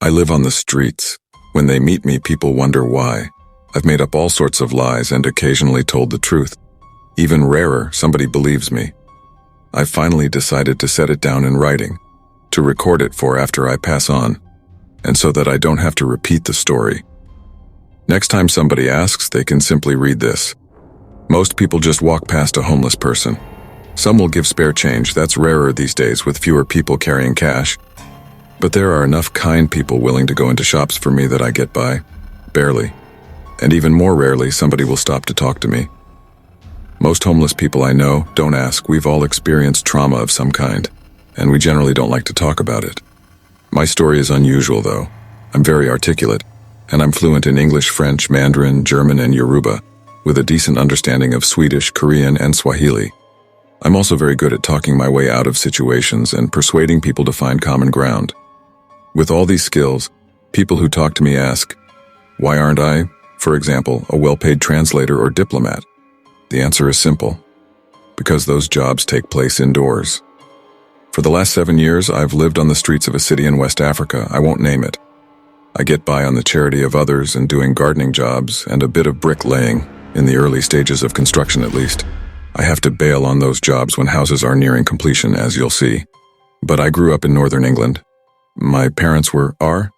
I live on the streets. When they meet me, people wonder why. I've made up all sorts of lies and occasionally told the truth. Even rarer, somebody believes me. I finally decided to set it down in writing, to record it for after I pass on, and so that I don't have to repeat the story. Next time somebody asks, they can simply read this. Most people just walk past a homeless person. Some will give spare change. That's rarer these days with fewer people carrying cash. But there are enough kind people willing to go into shops for me that I get by. Barely. And even more rarely, somebody will stop to talk to me. Most homeless people I know don't ask. We've all experienced trauma of some kind, and we generally don't like to talk about it. My story is unusual, though. I'm very articulate, and I'm fluent in English, French, Mandarin, German, and Yoruba, with a decent understanding of Swedish, Korean, and Swahili. I'm also very good at talking my way out of situations and persuading people to find common ground. With all these skills, people who talk to me ask, why aren't I, for example, a well-paid translator or diplomat? The answer is simple. Because those jobs take place indoors. For the last 7 years, I've lived on the streets of a city in West Africa. I won't name it. I get by on the charity of others and doing gardening jobs and a bit of bricklaying, in the early stages of construction at least. I have to bail on those jobs when houses are nearing completion, as you'll see. But I grew up in northern England. My parents are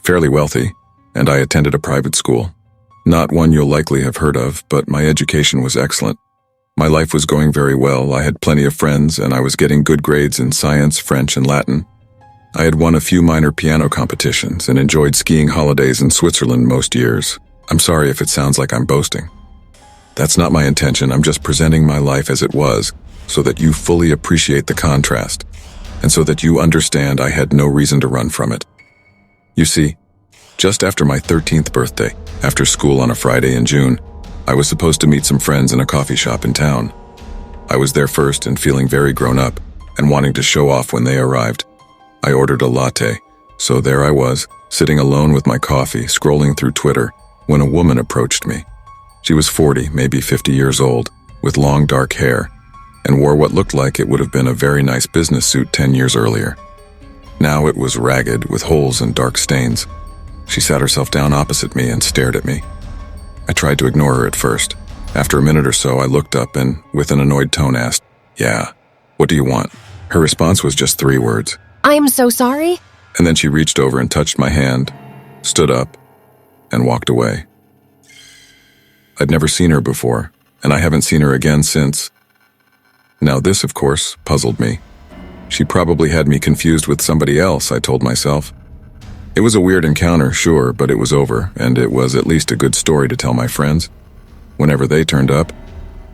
fairly wealthy, and I attended a private school. Not one you'll likely have heard of, but my education was excellent. My life was going very well. I had plenty of friends, and I was getting good grades in science, French, and Latin. I had won a few minor piano competitions and enjoyed skiing holidays in Switzerland most years. I'm sorry if it sounds like I'm boasting. That's not my intention. I'm just presenting my life as it was, so that you fully appreciate the contrast, and so that you understand I had no reason to run from it. You see, just after my 13th birthday, after school on a Friday in June, I was supposed to meet some friends in a coffee shop in town. I was there first and feeling very grown up and wanting to show off when they arrived. I ordered a latte, so there I was, sitting alone with my coffee, scrolling through Twitter, when a woman approached me. She was 40, maybe 50 years old, with long dark hair, and wore what looked like it would have been a very nice business suit 10 years earlier. Now it was ragged, with holes and dark stains. She sat herself down opposite me and stared at me. I tried to ignore her at first. After a minute or so, I looked up and, with an annoyed tone, asked, "Yeah, what do you want?" Her response was just 3 words. "I'm so sorry." And then she reached over and touched my hand, stood up, and walked away. I'd never seen her before, and I haven't seen her again since. Now this, of course, puzzled me. She probably had me confused with somebody else, I told myself. It was a weird encounter, sure, but it was over, and it was at least a good story to tell my friends. Whenever they turned up,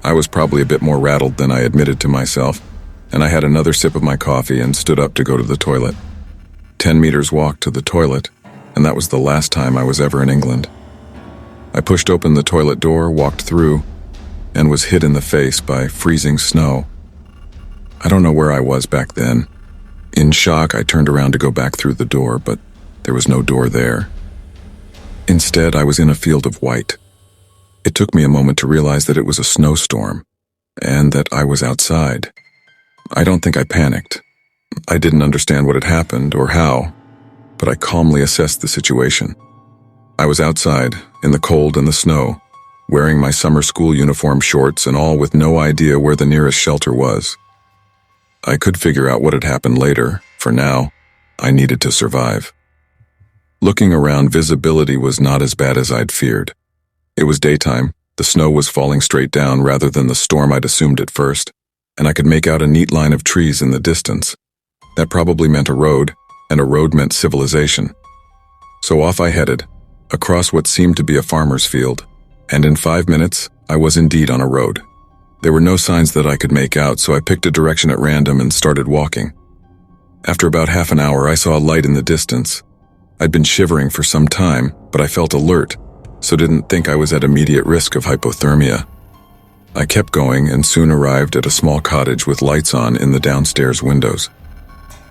I was probably a bit more rattled than I admitted to myself, and I had another sip of my coffee and stood up to go to the toilet. 10 meters walk to the toilet, and that was the last time I was ever in England. I pushed open the toilet door, walked through, and was hit in the face by freezing snow. I don't know where I was back then. In shock, I turned around to go back through the door, but there was no door there. Instead, I was in a field of white. It took me a moment to realize that it was a snowstorm, and that I was outside. I don't think I panicked. I didn't understand what had happened or how, but I calmly assessed the situation. I was outside, in the cold and the snow, wearing my summer school uniform shorts and all with no idea where the nearest shelter was. I could figure out what had happened later. For now, I needed to survive. Looking around, visibility was not as bad as I'd feared. It was daytime, the snow was falling straight down rather than the storm I'd assumed at first, and I could make out a neat line of trees in the distance. That probably meant a road, and a road meant civilization. So off I headed, across what seemed to be a farmer's field, and in 5 minutes, I was indeed on a road. There were no signs that I could make out, so I picked a direction at random and started walking. After about half an hour, I saw a light in the distance. I'd been shivering for some time, but I felt alert, so didn't think I was at immediate risk of hypothermia. I kept going and soon arrived at a small cottage with lights on in the downstairs windows.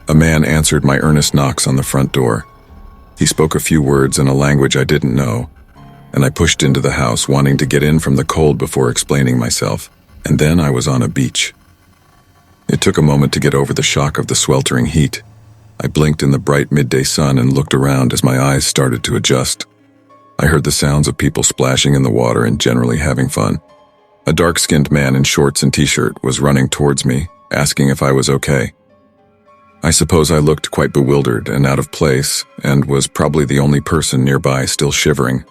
A man answered my earnest knocks on the front door. He spoke a few words in a language I didn't know, and I pushed into the house, wanting to get in from the cold before explaining myself, and then I was on a beach. It took a moment to get over the shock of the sweltering heat. I blinked in the bright midday sun and looked around as my eyes started to adjust. I heard the sounds of people splashing in the water and generally having fun. A dark-skinned man in shorts and t-shirt was running towards me, asking if I was okay. I suppose I looked quite bewildered and out of place, and was probably the only person nearby still shivering.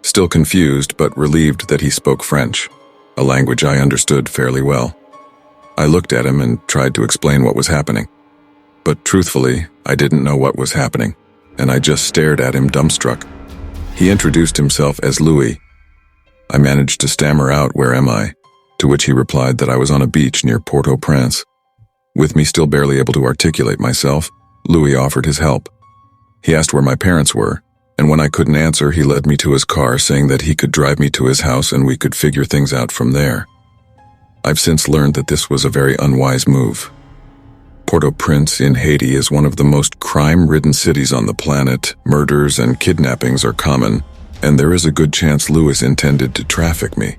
Still confused, but relieved that he spoke French, a language I understood fairly well. I looked at him and tried to explain what was happening. But truthfully, I didn't know what was happening, and I just stared at him dumbstruck. He introduced himself as Louis. I managed to stammer out, "Where am I?" To which he replied that I was on a beach near Port-au-Prince. With me still barely able to articulate myself, Louis offered his help. He asked where my parents were, and when I couldn't answer, he led me to his car, saying that he could drive me to his house and we could figure things out from there. I've since learned that this was a very unwise move. Port-au-Prince in Haiti is one of the most crime-ridden cities on the planet. Murders and kidnappings are common, and there is a good chance Louis intended to traffic me.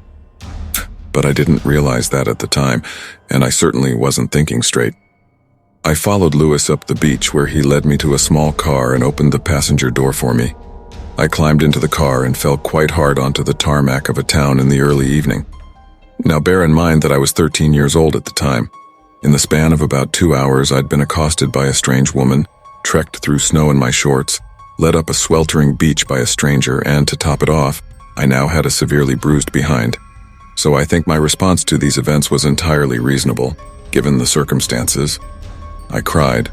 But I didn't realize that at the time, and I certainly wasn't thinking straight. I followed Louis up the beach where he led me to a small car and opened the passenger door for me. I climbed into the car and fell quite hard onto the tarmac of a town in the early evening. Now bear in mind that I was 13 years old at the time. In the span of about 2 hours, I'd been accosted by a strange woman, trekked through snow in my shorts, led up a sweltering beach by a stranger, and to top it off, I now had a severely bruised behind. So I think my response to these events was entirely reasonable, given the circumstances. I cried.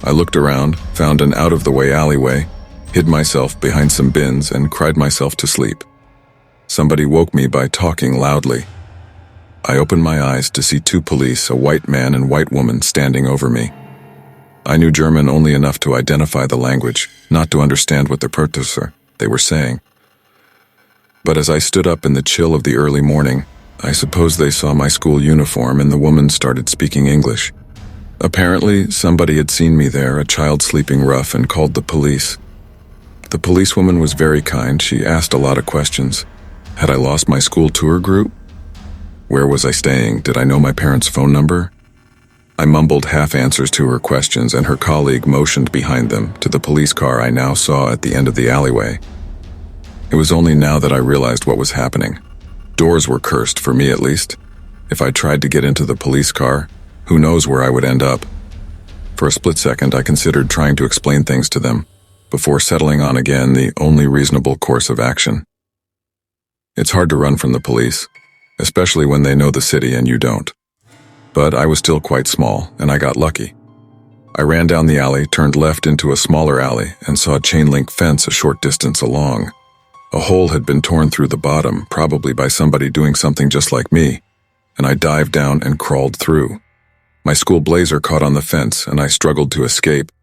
I looked around, found an out-of-the-way alleyway, hid myself behind some bins, and cried myself to sleep. Somebody woke me by talking loudly. I opened my eyes to see 2 police, a white man and white woman, standing over me. I knew German only enough to identify the language, not to understand what they were saying. But as I stood up in the chill of the early morning, I suppose they saw my school uniform and the woman started speaking English. Apparently, somebody had seen me there, a child sleeping rough, and called the police. The policewoman was very kind. She asked a lot of questions. Had I lost my school tour group? Where was I staying? Did I know my parents' phone number? I mumbled half answers to her questions, and her colleague motioned behind them to the police car I now saw at the end of the alleyway. It was only now that I realized what was happening. Doors were cursed, for me at least. If I tried to get into the police car, who knows where I would end up. For a split second, I considered trying to explain things to them, before settling on again the only reasonable course of action. It's hard to run from the police, especially when they know the city and you don't. But I was still quite small, and I got lucky. I ran down the alley, turned left into a smaller alley, and saw a chain-link fence a short distance along. A hole had been torn through the bottom, probably by somebody doing something just like me, and I dived down and crawled through. My school blazer caught on the fence, and I struggled to escape.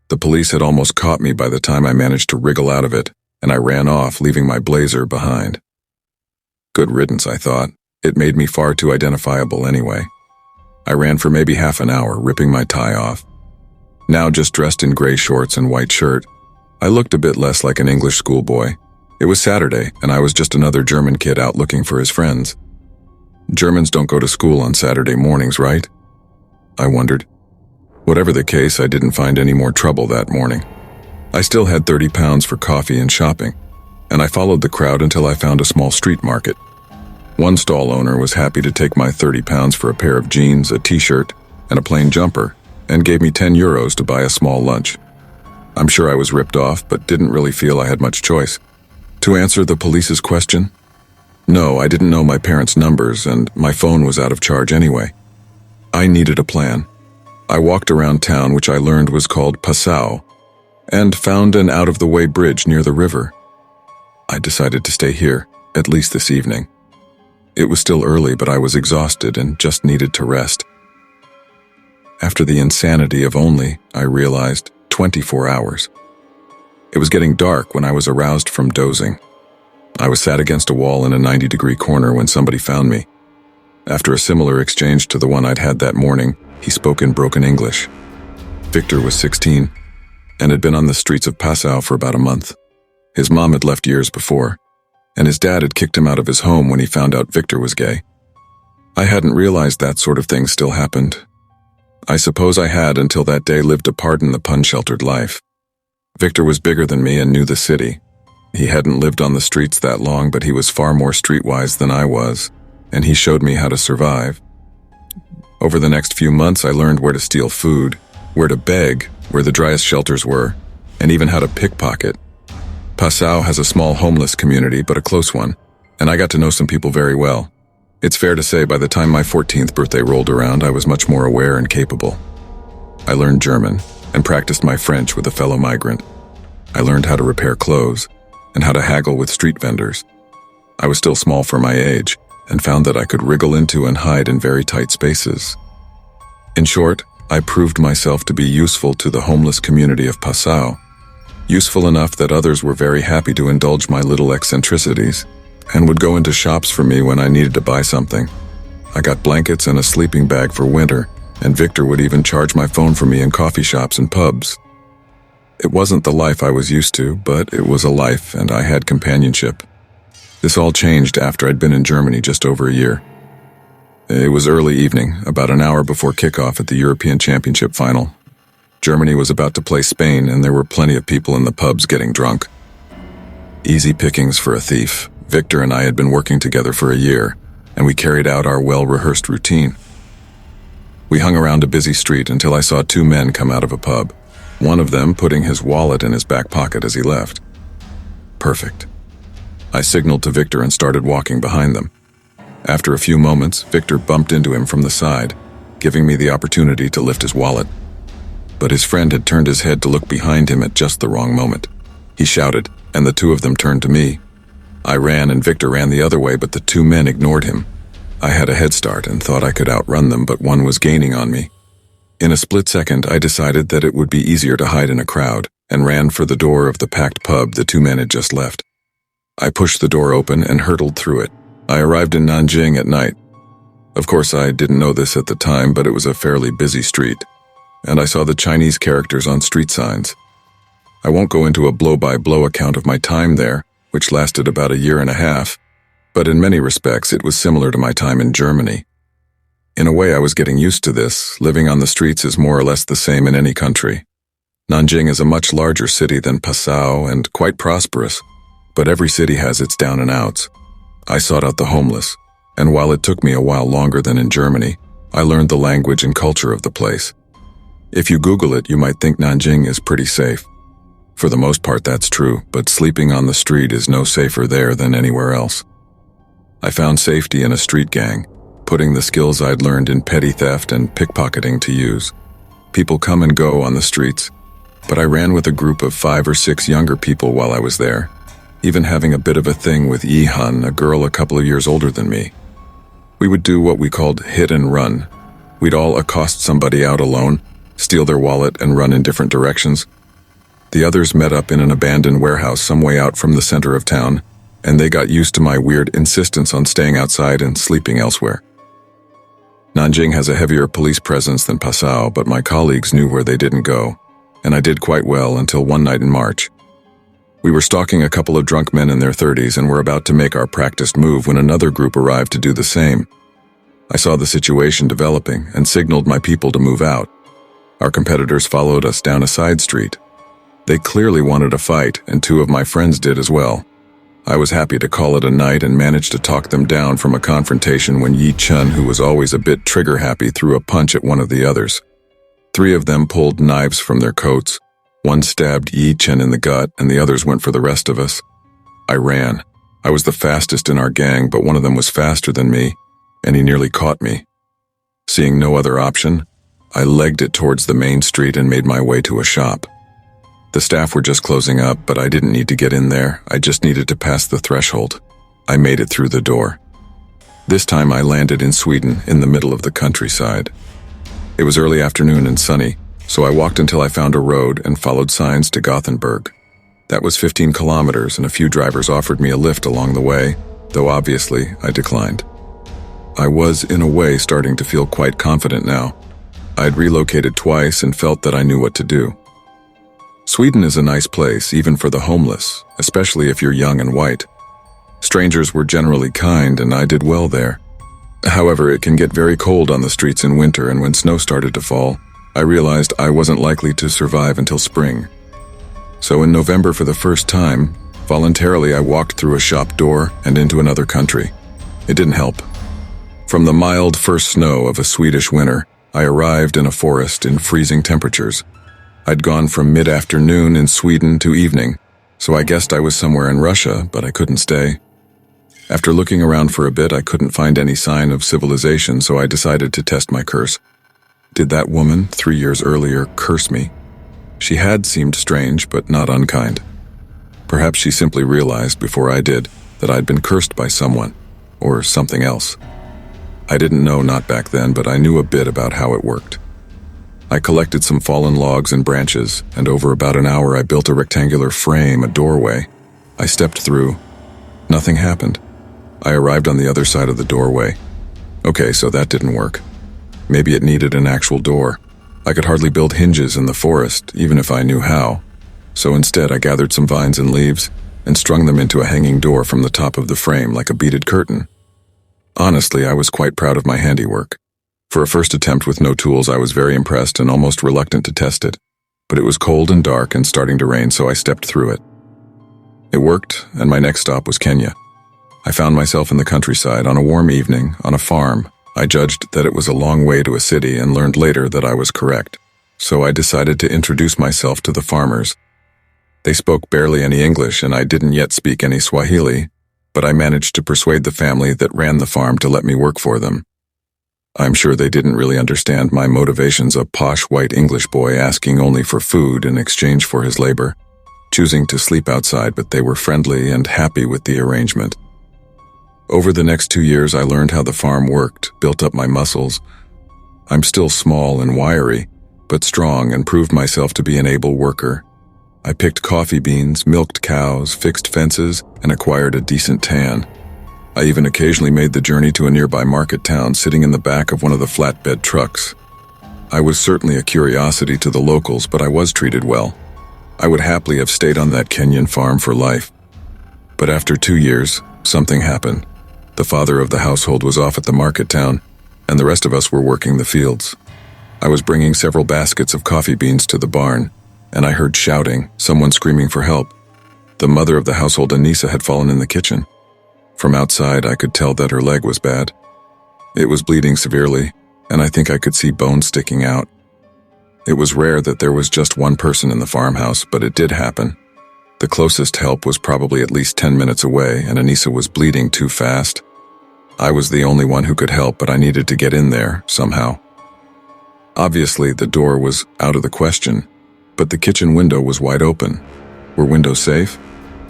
The police had almost caught me by the time I managed to wriggle out of it, and I ran off, leaving my blazer behind. Good riddance, I thought. It made me far too identifiable anyway. I ran for maybe half an hour, ripping my tie off. Now just dressed in gray shorts and white shirt, I looked a bit less like an English schoolboy. It was Saturday, and I was just another German kid out looking for his friends. Germans don't go to school on Saturday mornings, right? I wondered. Whatever the case, I didn't find any more trouble that morning. I still had 30 pounds for coffee and shopping, and I followed the crowd until I found a small street market. One stall owner was happy to take my 30 pounds for a pair of jeans, a t-shirt, and a plain jumper, and gave me 10 euros to buy a small lunch. I'm sure I was ripped off, but didn't really feel I had much choice. To answer the police's question? No, I didn't know my parents' numbers, and my phone was out of charge anyway. I needed a plan. I walked around town, which I learned was called Passau, and found an out-of-the-way bridge near the river. I decided to stay here, at least this evening. It was still early, but I was exhausted and just needed to rest. After the insanity of only, I realized, 24 hours. It was getting dark when I was aroused from dozing. I was sat against a wall in a 90-degree corner when somebody found me. After a similar exchange to the one I'd had that morning, he spoke in broken English. Victor was 16 and had been on the streets of Passau for about a month. His mom had left years before, and his dad had kicked him out of his home when he found out Victor was gay. I hadn't realized that sort of thing still happened. I suppose I had until that day lived apart in the pun-sheltered life. Victor was bigger than me and knew the city. He hadn't lived on the streets that long, but he was far more streetwise than I was, and he showed me how to survive. Over the next few months, I learned where to steal food, where to beg, where the driest shelters were, and even how to pickpocket. Passau has a small homeless community, but a close one, and I got to know some people very well. It's fair to say by the time my 14th birthday rolled around, I was much more aware and capable. I learned German and practiced my French with a fellow migrant. I learned how to repair clothes and how to haggle with street vendors. I was still small for my age and found that I could wriggle into and hide in very tight spaces. In short, I proved myself to be useful to the homeless community of Passau, useful enough that others were very happy to indulge my little eccentricities and would go into shops for me when I needed to buy something. I got blankets and a sleeping bag for winter, and Victor would even charge my phone for me in coffee shops and pubs. It wasn't the life I was used to, but it was a life, and I had companionship. This all changed after I'd been in Germany just over a year. It was early evening, about an hour before kickoff at the European Championship final. Germany was about to play Spain, and there were plenty of people in the pubs getting drunk. Easy pickings for a thief. Victor and I had been working together for a year, and we carried out our well-rehearsed routine. We hung around a busy street until I saw two men come out of a pub, one of them putting his wallet in his back pocket as he left. Perfect. I signaled to Victor and started walking behind them. After a few moments, Victor bumped into him from the side, giving me the opportunity to lift his wallet. But his friend had turned his head to look behind him at just the wrong moment. He shouted, and the two of them turned to me. I ran and Victor ran the other way, but the two men ignored him. I had a head start and thought I could outrun them, but one was gaining on me. In a split second, I decided that it would be easier to hide in a crowd and ran for the door of the packed pub the two men had just left. I pushed the door open and hurtled through it. I arrived in Nanjing at night. Of course, I didn't know this at the time, but it was a fairly busy street, and I saw the Chinese characters on street signs. I won't go into a blow-by-blow account of my time there, which lasted about a year and a half, but in many respects it was similar to my time in Germany. In a way, I was getting used to this. Living on the streets is more or less the same in any country. Nanjing is a much larger city than Passau and quite prosperous, but every city has its down and outs. I sought out the homeless, and while it took me a while longer than in Germany, I learned the language and culture of the place. If you Google it, you might think Nanjing is pretty safe. For the most part, that's true, but sleeping on the street is no safer there than anywhere else. I found safety in a street gang, putting the skills I'd learned in petty theft and pickpocketing to use. People come and go on the streets, but I ran with a group of 5 or 6 younger people while I was there, even having a bit of a thing with Yi-hun, a girl a couple of years older than me. We would do what we called hit and run. We'd all accost somebody out alone, steal their wallet, and run in different directions. The others met up in an abandoned warehouse some way out from the center of town, and they got used to my weird insistence on staying outside and sleeping elsewhere. Nanjing has a heavier police presence than Passau, but my colleagues knew where they didn't go, and I did quite well until one night in March. We were stalking a couple of drunk men in their 30s and were about to make our practiced move when another group arrived to do the same. I saw the situation developing and signaled my people to move out. Our competitors followed us down a side street. They clearly wanted a fight, and 2 of my friends did as well. I was happy to call it a night and managed to talk them down from a confrontation when Yi Chun, who was always a bit trigger-happy, threw a punch at one of the others. 3 of them pulled knives from their coats. One stabbed Yi Chun in the gut, and the others went for the rest of us. I ran. I was the fastest in our gang, but one of them was faster than me, and he nearly caught me. Seeing no other option, I legged it towards the main street and made my way to a shop. The staff were just closing up, but I didn't need to get in there. I just needed to pass the threshold. I made it through the door. This time I landed in Sweden, in the middle of the countryside. It was early afternoon and sunny, so I walked until I found a road and followed signs to Gothenburg. That was 15 kilometers, and a few drivers offered me a lift along the way, though obviously I declined. I was, in a way, starting to feel quite confident now. I'd relocated twice and felt that I knew what to do. Sweden is a nice place, even for the homeless, especially if you're young and white. Strangers were generally kind, and I did well there. However, it can get very cold on the streets in winter, and when snow started to fall, I realized I wasn't likely to survive until spring. So in November, for the first time, voluntarily I walked through a shop door and into another country. It didn't help. From the mild first snow of a Swedish winter, I arrived in a forest in freezing temperatures. I'd gone from mid-afternoon in Sweden to evening, so I guessed I was somewhere in Russia, but I couldn't stay. After looking around for a bit, I couldn't find any sign of civilization, so I decided to test my curse. Did that woman, 3 years earlier, curse me? She had seemed strange, but not unkind. Perhaps she simply realized before I did that I'd been cursed by someone, or something else. I didn't know, not back then, but I knew a bit about how it worked. I collected some fallen logs and branches, and over about an hour I built a rectangular frame, a doorway. I stepped through. Nothing happened. I arrived on the other side of the doorway. Okay, so that didn't work. Maybe it needed an actual door. I could hardly build hinges in the forest, even if I knew how. So instead I gathered some vines and leaves and strung them into a hanging door from the top of the frame like a beaded curtain. Honestly, I was quite proud of my handiwork. For a first attempt with no tools, I was very impressed and almost reluctant to test it. But it was cold and dark and starting to rain, so I stepped through it. It worked, and my next stop was Kenya. I found myself in the countryside on a warm evening, on a farm. I judged that it was a long way to a city and learned later that I was correct. So I decided to introduce myself to the farmers. They spoke barely any English, and I didn't yet speak any Swahili, but I managed to persuade the family that ran the farm to let me work for them. I'm sure they didn't really understand my motivations, a posh white English boy asking only for food in exchange for his labor, choosing to sleep outside, but they were friendly and happy with the arrangement. Over the next 2 years, I learned how the farm worked, built up my muscles. I'm still small and wiry, but strong, and proved myself to be an able worker. I picked coffee beans, milked cows, fixed fences, and acquired a decent tan. I even occasionally made the journey to a nearby market town, sitting in the back of one of the flatbed trucks. I was certainly a curiosity to the locals, but I was treated well. I would happily have stayed on that Kenyan farm for life. But after 2 years, something happened. The father of the household was off at the market town, and the rest of us were working the fields. I was bringing several baskets of coffee beans to the barn, and I heard shouting, someone screaming for help. The mother of the household, Anissa, had fallen in the kitchen. From outside, I could tell that her leg was bad. It was bleeding severely, and I think I could see bones sticking out. It was rare that there was just one person in the farmhouse, but it did happen. The closest help was probably at least 10 minutes away, and Anissa was bleeding too fast. I was the only one who could help, but I needed to get in there, somehow. Obviously, the door was out of the question, but the kitchen window was wide open. Were windows safe?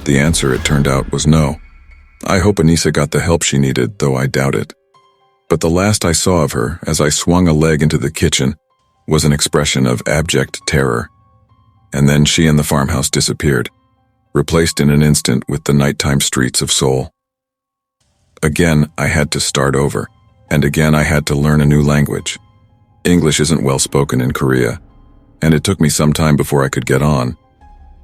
The answer, it turned out, was no. I hope Anissa got the help she needed, though I doubt it. But the last I saw of her, as I swung a leg into the kitchen, was an expression of abject terror. And then she and the farmhouse disappeared, replaced in an instant with the nighttime streets of Seoul. Again, I had to start over, and again I had to learn a new language. English isn't well spoken in Korea, and it took me some time before I could get on.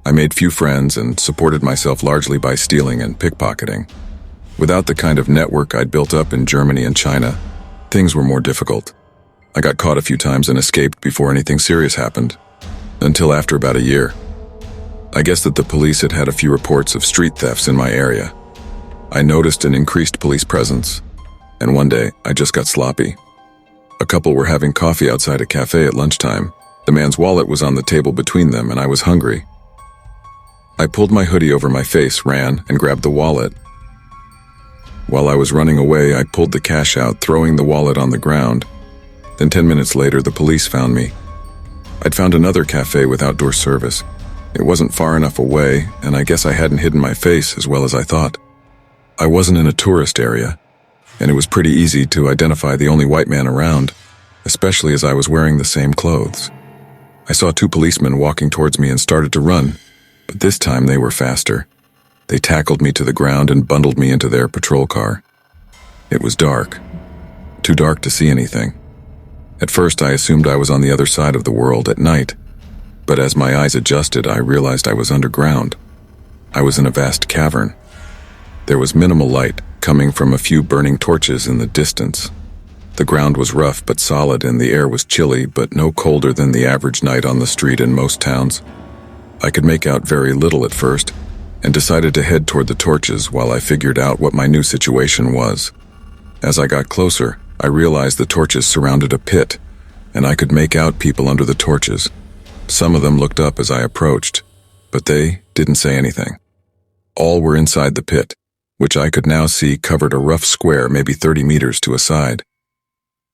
I made few friends and supported myself largely by stealing and pickpocketing. Without the kind of network I'd built up in Germany and China, things were more difficult. I got caught a few times and escaped before anything serious happened, until after about a year. I guess that the police had had a few reports of street thefts in my area. I noticed an increased police presence, and one day I just got sloppy. A couple were having coffee outside a cafe at lunchtime. The man's wallet was on the table between them, and I was hungry. I pulled my hoodie over my face, ran, and grabbed the wallet. While I was running away, I pulled the cash out, throwing the wallet on the ground. Then 10 minutes later, the police found me. I'd found another cafe with outdoor service. It wasn't far enough away, and I guess I hadn't hidden my face as well as I thought. I wasn't in a tourist area, and it was pretty easy to identify the only white man around, especially as I was wearing the same clothes. I saw 2 policemen walking towards me and started to run, but this time they were faster. They tackled me to the ground and bundled me into their patrol car. It was dark, too dark to see anything. At first I assumed I was on the other side of the world at night, but as my eyes adjusted, I realized I was underground. I was in a vast cavern. There was minimal light coming from a few burning torches in the distance. The ground was rough but solid, and the air was chilly but no colder than the average night on the street in most towns. I could make out very little at first, and decided to head toward the torches while I figured out what my new situation was. As I got closer, I realized the torches surrounded a pit, and I could make out people under the torches. Some of them looked up as I approached, but they didn't say anything. All were inside the pit, which I could now see covered a rough square maybe 30 meters to a side.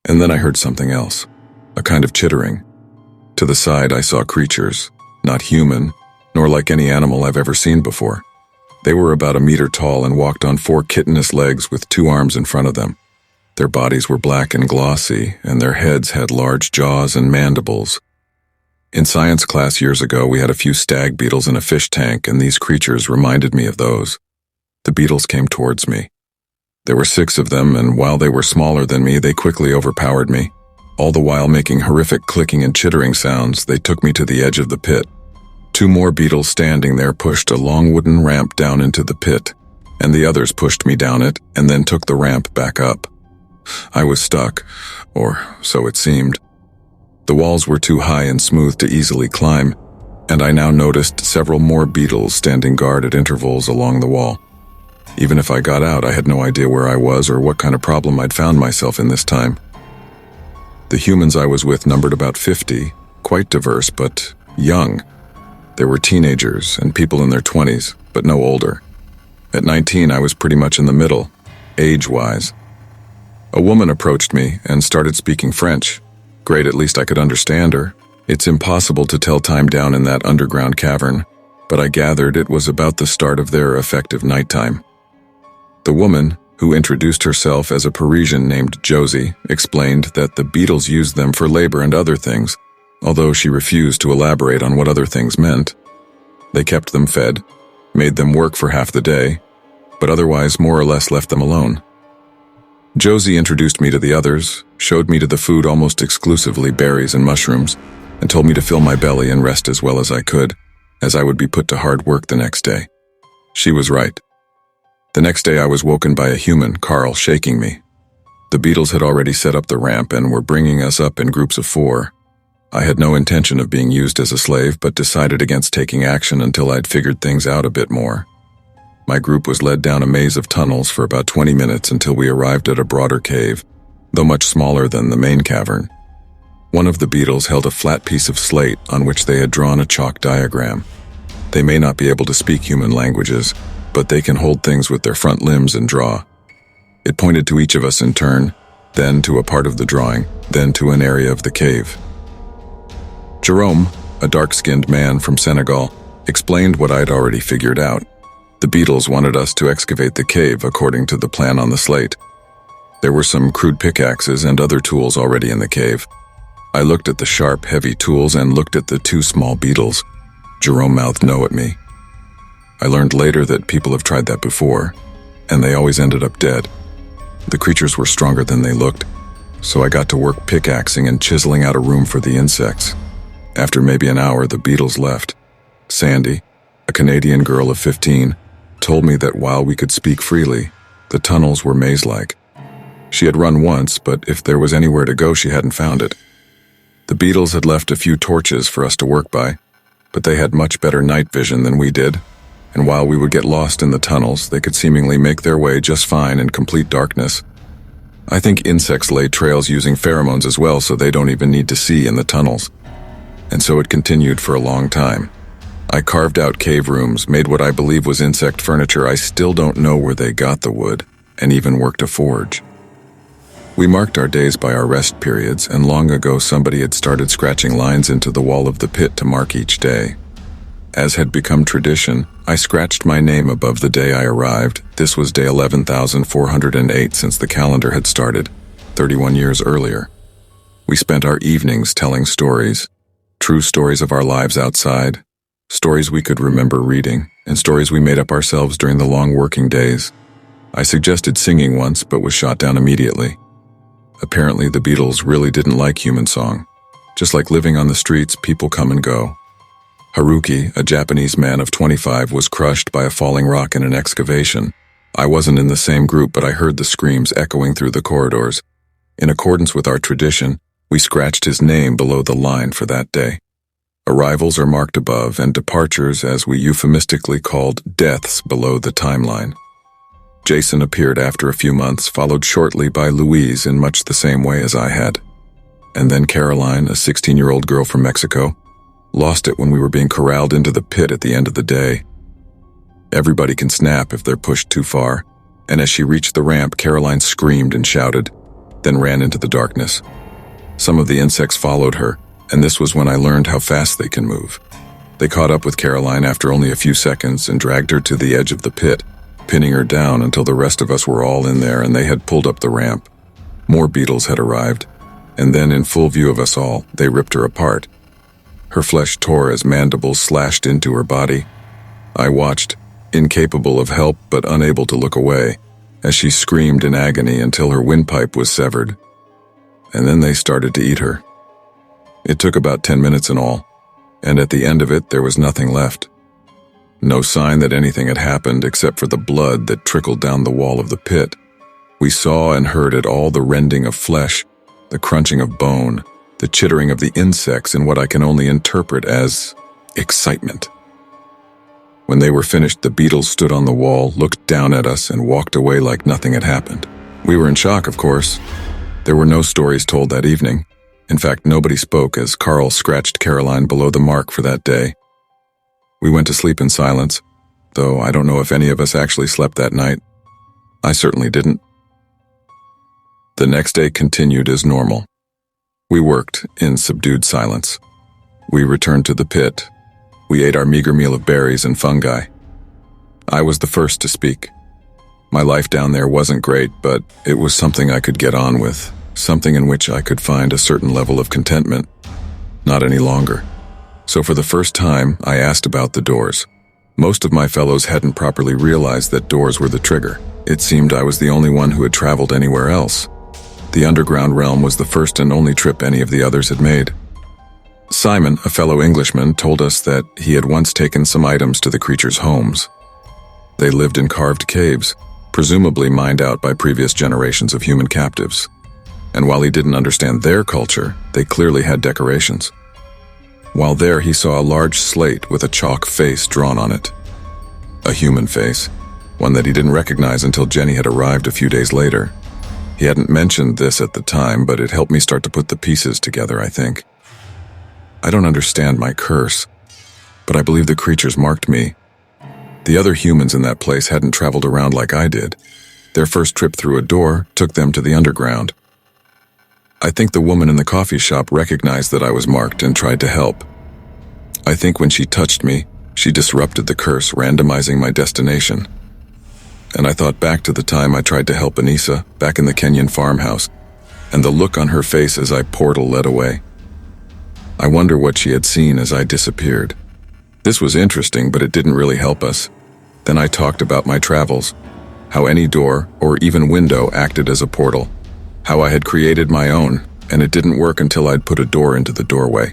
And then I heard something else, a kind of chittering. To the side I saw creatures, not human, nor like any animal I've ever seen before. They were about 1 meter tall and walked on 4 kittenous legs with 2 arms in front of them. Their bodies were black and glossy, and their heads had large jaws and mandibles. In science class years ago, we had a few stag beetles in a fish tank, and these creatures reminded me of those. The beetles came towards me. There were 6 of them, and while they were smaller than me, they quickly overpowered me. All the while making horrific clicking and chittering sounds, they took me to the edge of the pit. 2 more beetles standing there pushed a long wooden ramp down into the pit, and the others pushed me down it and then took the ramp back up. I was stuck, or so it seemed. The walls were too high and smooth to easily climb, and I now noticed several more beetles standing guard at intervals along the wall. Even if I got out, I had no idea where I was or what kind of problem I'd found myself in this time. The humans I was with numbered about 50, quite diverse, but young. There were teenagers and people in their 20s, but no older. At 19, I was pretty much in the middle, age-wise. A woman approached me and started speaking French. Great, at least I could understand her. It's impossible to tell time down in that underground cavern, but I gathered it was about the start of their effective nighttime. The woman, who introduced herself as a Parisian named Josie, explained that the beetles used them for labor and other things, although she refused to elaborate on what other things meant. They kept them fed, made them work for half the day, but otherwise more or less left them alone. Josie introduced me to the others, showed me to the food almost exclusively berries and mushrooms, and told me to fill my belly and rest as well as I could, as I would be put to hard work the next day. She was right. The next day I was woken by a human, Carl, shaking me. The beetles had already set up the ramp and were bringing us up in groups of 4. I had no intention of being used as a slave, but decided against taking action until I'd figured things out a bit more. My group was led down a maze of tunnels for about 20 minutes until we arrived at a broader cave, though much smaller than the main cavern. One of the beetles held a flat piece of slate on which they had drawn a chalk diagram. They may not be able to speak human languages, but they can hold things with their front limbs and draw. It pointed to each of us in turn, then to a part of the drawing, then to an area of the cave. Jerome, a dark-skinned man from Senegal, explained what I'd already figured out. The beetles wanted us to excavate the cave according to the plan on the slate. There were some crude pickaxes and other tools already in the cave. I looked at the sharp, heavy tools and looked at the 2 small beetles. Jerome mouthed no at me. I learned later that people have tried that before, and they always ended up dead. The creatures were stronger than they looked, so I got to work pickaxing and chiseling out a room for the insects. After maybe an hour, the beetles left. Sandy, a Canadian girl of 15, told me that while we could speak freely, the tunnels were maze-like. She had run once, but if there was anywhere to go, she hadn't found it. The beetles had left a few torches for us to work by, but they had much better night vision than we did, and while we would get lost in the tunnels, they could seemingly make their way just fine in complete darkness. I think insects lay trails using pheromones as well, so they don't even need to see in the tunnels. And so it continued for a long time. I carved out cave rooms, made what I believe was insect furniture. I still don't know where they got the wood, and even worked a forge. We marked our days by our rest periods, and long ago somebody had started scratching lines into the wall of the pit to mark each day. As had become tradition, I scratched my name above the day I arrived. This was day 11,408 since the calendar had started, 31 years earlier. We spent our evenings telling stories, true stories of our lives outside, stories we could remember reading, and stories we made up ourselves during the long working days. I suggested singing once, but was shot down immediately. Apparently, the Beatles really didn't like human song. Just like living on the streets, people come and go. Haruki, a Japanese man of 25, was crushed by a falling rock in an excavation. I wasn't in the same group, but I heard the screams echoing through the corridors. In accordance with our tradition, we scratched his name below the line for that day. Arrivals are marked above, and departures, as we euphemistically called deaths, below the timeline. Jason appeared after a few months, followed shortly by Louise in much the same way as I had. And then Caroline, a 16-year-old girl from Mexico, lost it when we were being corralled into the pit at the end of the day. Everybody can snap if they're pushed too far, and as she reached the ramp, Caroline screamed and shouted, then ran into the darkness. Some of the insects followed her, and this was when I learned how fast they can move. They caught up with Caroline after only a few seconds and dragged her to the edge of the pit, pinning her down until the rest of us were all in there and they had pulled up the ramp. More beetles had arrived, and then in full view of us all, they ripped her apart. Her flesh tore as mandibles slashed into her body. I watched, incapable of help but unable to look away, as she screamed in agony until her windpipe was severed. And then they started to eat her. It took about 10 minutes in all, and at the end of it there was nothing left. No sign that anything had happened except for the blood that trickled down the wall of the pit. We saw and heard it all, the rending of flesh, the crunching of bone, the chittering of the insects in what I can only interpret as excitement. When they were finished, the beetles stood on the wall, looked down at us, and walked away like nothing had happened. We were in shock, of course. There were no stories told that evening. In fact, nobody spoke as Carl scratched Caroline below the mark for that day. We went to sleep in silence, though I don't know if any of us actually slept that night. I certainly didn't. The next day continued as normal. We worked in subdued silence. We returned to the pit. We ate our meager meal of berries and fungi. I was the first to speak. My life down there wasn't great, but it was something I could get on with, something in which I could find a certain level of contentment. Not any longer. So for the first time, I asked about the doors. Most of my fellows hadn't properly realized that doors were the trigger. It seemed I was the only one who had traveled anywhere else. The underground realm was the first and only trip any of the others had made. Simon, a fellow Englishman, told us that he had once taken some items to the creatures' homes. They lived in carved caves, presumably mined out by previous generations of human captives. And while he didn't understand their culture, they clearly had decorations. While there, he saw a large slate with a chalk face drawn on it. A human face, one that he didn't recognize until Jenny had arrived a few days later. He hadn't mentioned this at the time, but it helped me start to put the pieces together, I think. I don't understand my curse, but I believe the creatures marked me. The other humans in that place hadn't traveled around like I did. Their first trip through a door took them to the underground. I think the woman in the coffee shop recognized that I was marked and tried to help. I think when she touched me, she disrupted the curse, randomizing my destination. And I thought back to the time I tried to help Anissa back in the Kenyan farmhouse, and the look on her face as I portal led away. I wonder what she had seen as I disappeared. This was interesting, but it didn't really help us. Then I talked about my travels, how any door or even window acted as a portal, how I had created my own, and it didn't work until I'd put a door into the doorway.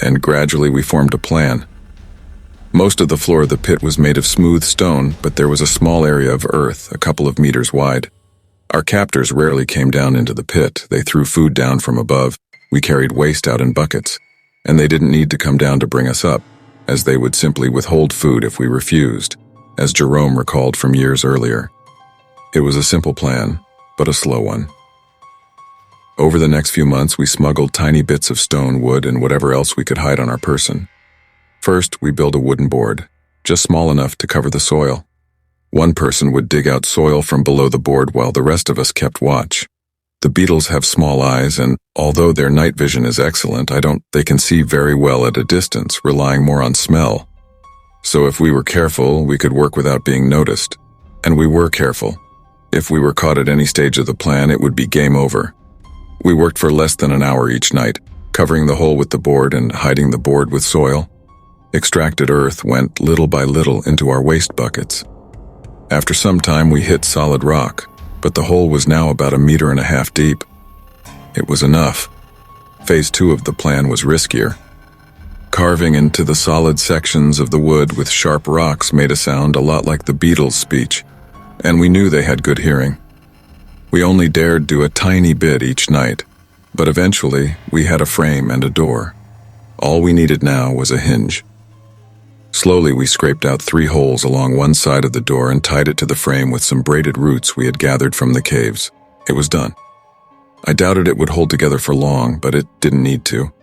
And gradually we formed a plan. Most of the floor of the pit was made of smooth stone, but there was a small area of earth, a couple of meters wide. Our captors rarely came down into the pit. They threw food down from above. We carried waste out in buckets, and they didn't need to come down to bring us up, as they would simply withhold food if we refused, as Jerome recalled from years earlier. It was a simple plan, but a slow one. Over the next few months, we smuggled tiny bits of stone, wood, and whatever else we could hide on our person. First, we built a wooden board, just small enough to cover the soil. One person would dig out soil from below the board while the rest of us kept watch. The beetles have small eyes, and although their night vision is excellent, they can see very well at a distance, relying more on smell. So if we were careful, we could work without being noticed. And we were careful. If we were caught at any stage of the plan, it would be game over. We worked for less than an hour each night, covering the hole with the board and hiding the board with soil. Extracted earth went little by little into our waste buckets. After some time, we hit solid rock, but the hole was now about 1.5 meters deep. It was enough. Phase 2 of the plan was riskier. Carving into the solid sections of the wood with sharp rocks made a sound a lot like the beetles' speech, and we knew they had good hearing. We only dared do a tiny bit each night, but eventually we had a frame and a door. All we needed now was a hinge. Slowly we scraped out 3 holes along one side of the door and tied it to the frame with some braided roots we had gathered from the caves. It was done. I doubted it would hold together for long, but it didn't need to.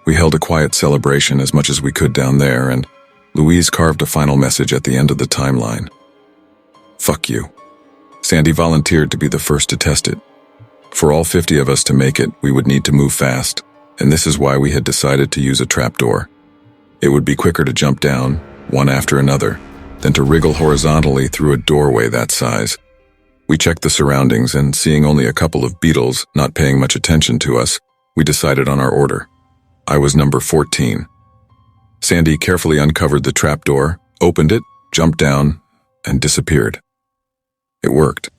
We held a quiet celebration as much as we could down there, and Louise carved a final message at the end of the timeline. Fuck you. Sandy volunteered to be the first to test it. For all 50 of us to make it, we would need to move fast, and this is why we had decided to use a trapdoor. It would be quicker to jump down, one after another, than to wriggle horizontally through a doorway that size. We checked the surroundings, and seeing only a couple of beetles not paying much attention to us, we decided on our order. I was number 14. Sandy carefully uncovered the trapdoor, opened it, jumped down, and disappeared. It worked.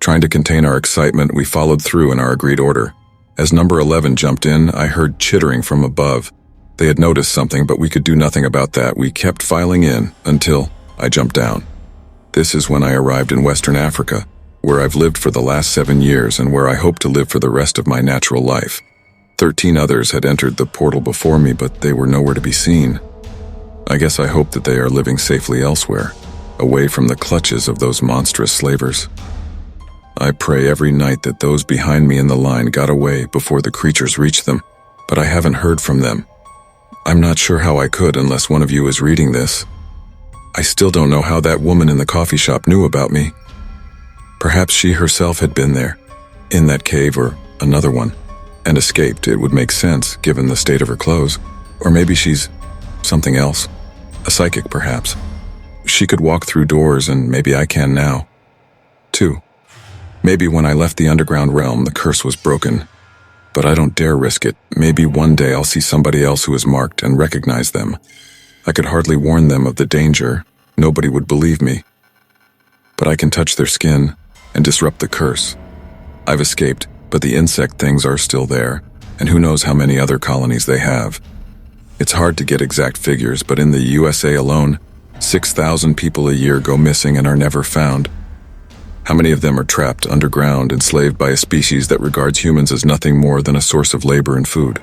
Trying to contain our excitement, we followed through in our agreed order. As number 11 jumped in, I heard chittering from above. They had noticed something, but we could do nothing about that. We kept filing in until I jumped down. This is when I arrived in Western Africa, where I've lived for the last 7 years and where I hope to live for the rest of my natural life. 13 others had entered the portal before me, but they were nowhere to be seen. I guess I hope that they are living safely elsewhere, away from the clutches of those monstrous slavers. I pray every night that those behind me in the line got away before the creatures reached them, but I haven't heard from them. I'm not sure how I could unless one of you is reading this. I still don't know how that woman in the coffee shop knew about me. Perhaps she herself had been there, in that cave or another one, and escaped. It would make sense given the state of her clothes. Or maybe she's something else. A psychic, perhaps. She could walk through doors, and maybe I can now. 2. Maybe when I left the underground realm, the curse was broken. But I don't dare risk it. Maybe one day I'll see somebody else who is marked and recognize them. I could hardly warn them of the danger. Nobody would believe me. But I can touch their skin and disrupt the curse. I've escaped, but the insect things are still there, and who knows how many other colonies they have. It's hard to get exact figures, but in the USA alone, 6,000 people a year go missing and are never found. How many of them are trapped underground, enslaved by a species that regards humans as nothing more than a source of labor and food?